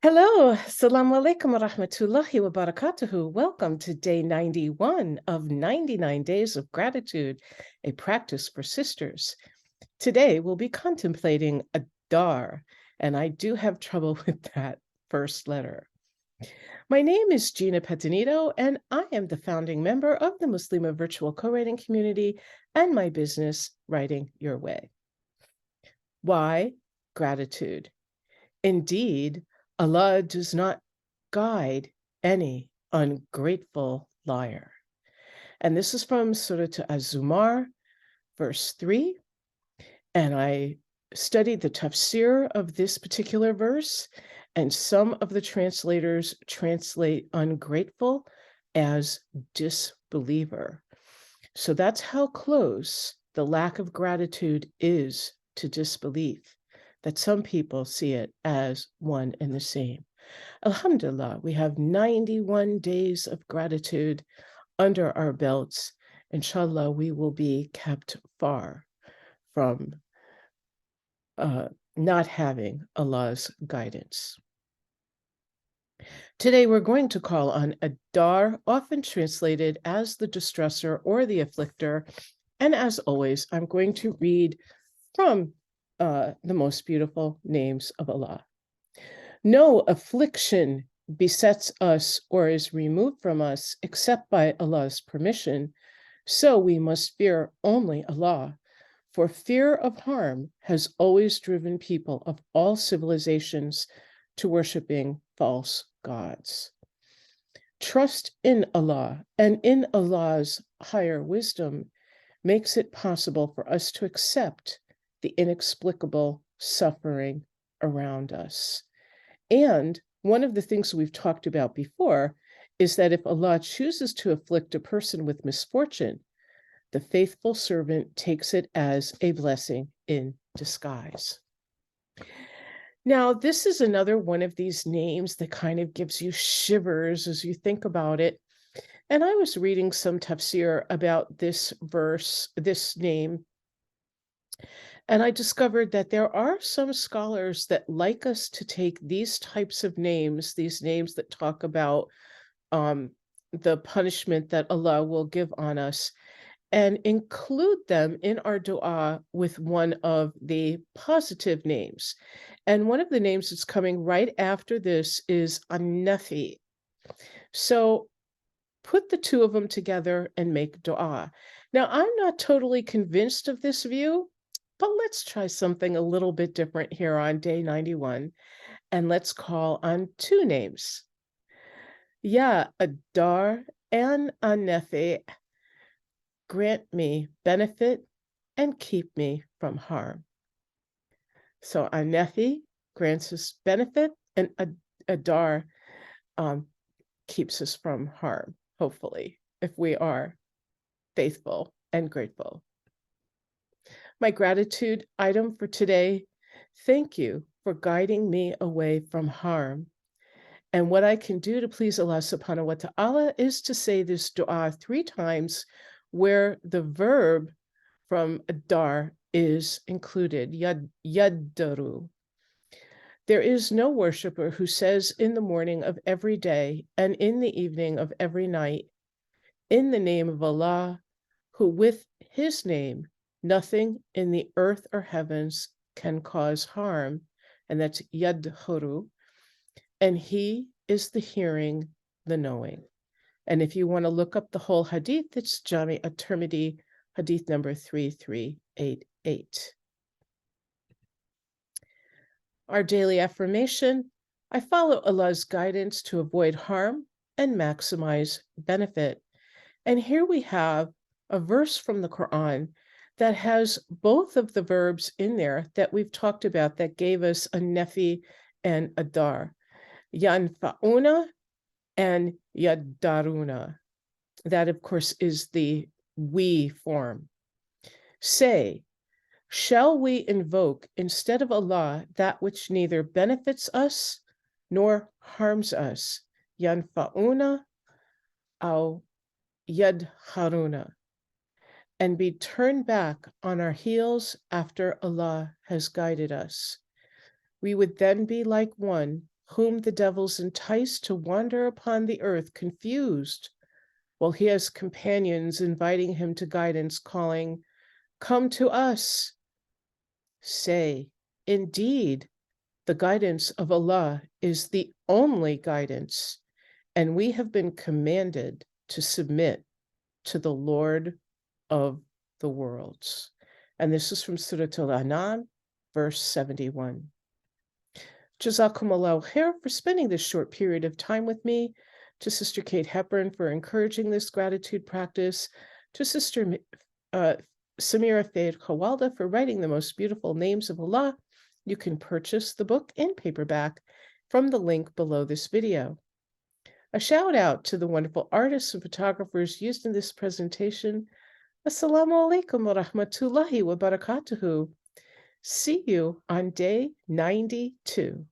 Hello, Assalamu alaikum wa rahmatullahi wa barakatuhu. Welcome to day 91 of 99 Days of Gratitude, a practice for sisters. Today we'll be contemplating Adar, and I do have trouble with that first letter. My name is Gina Petanito, and I am the founding member of the Muslima Virtual Co-Writing Community and my business, Writing Your Way. Why gratitude? Indeed, Allah does not guide any ungrateful liar. And this is from Surah Az-Zumar, verse 3. And I studied the tafsir of this particular verse, and some of the translators translate ungrateful as disbeliever. So that's how close the lack of gratitude is to disbelief, that some people see it as one and the same. Alhamdulillah, we have 91 days of gratitude under our belts. Inshallah, we will be kept far from not having Allah's guidance. Today, we're going to call on Adar, often translated as the distressor or the afflictor. And as always, I'm going to read from the most beautiful names of Allah. No affliction besets us or is removed from us except by Allah's permission, so we must fear only Allah, for fear of harm has always driven people of all civilizations to worshiping false gods. Trust in Allah and in Allah's higher wisdom makes it possible for us to accept the inexplicable suffering around us. And one of the things we've talked about before is that if Allah chooses to afflict a person with misfortune, the faithful servant takes it as a blessing in disguise. Now, this is another one of these names that kind of gives you shivers as you think about it. And I was reading some tafsir about this verse, this name, and I discovered that there are some scholars that like us to take these types of names, these names that talk about the punishment that Allah will give on us, and include them in our dua with one of the positive names. And one of the names that's coming right after this is An-Nafi. So put the two of them together and make dua. Now, I'm not totally convinced of this view, but let's try something a little bit different here on day 91, and let's call on two names. Ya Adar and An-Nafi, grant me benefit and keep me from harm. So An-Nafi grants us benefit, and Adar keeps us from harm, hopefully, if we are faithful and grateful. My gratitude item for today: thank you for guiding me away from harm. And what I can do to please Allah subhanahu wa ta'ala is to say this dua 3 times where the verb from Adar is included, yaddaru. There is no worshiper who says in the morning of every day and in the evening of every night, in the name of Allah, who with his name, nothing in the earth or heavens can cause harm, and that's yadhuru, and he is the hearing, the knowing. And if you want to look up the whole hadith, it's Jami at-Tirmidhi, hadith number 3388. Our daily affirmation: I follow Allah's guidance to avoid harm and maximize benefit. And here we have a verse from the Quran that has both of the verbs in there that we've talked about that gave us a nefi and a dar. Yanfa'una and yadaruna. That, of course, is the we form. Say, shall we invoke instead of Allah that which neither benefits us nor harms us? Yanfa'una aw yadharuna. And be turned back on our heels after Allah has guided us. We would then be like one whom the devils entice to wander upon the earth confused, while he has companions inviting him to guidance, calling, "Come to us." Say, indeed, the guidance of Allah is the only guidance, and we have been commanded to submit to the Lord of the worlds. And this is from Surah Al-An'am, verse 71. Jazakumullahu khair for spending this short period of time with me, to Sister Kate Hepburn for encouraging this gratitude practice, to Sister Samira Fayed Khawalda for writing the most beautiful names of Allah. You can purchase the book in paperback from the link below this video. A shout out to the wonderful artists and photographers used in this presentation. Assalamu alaikum wa rahmatullahi wa barakatuhu. See you on day 92.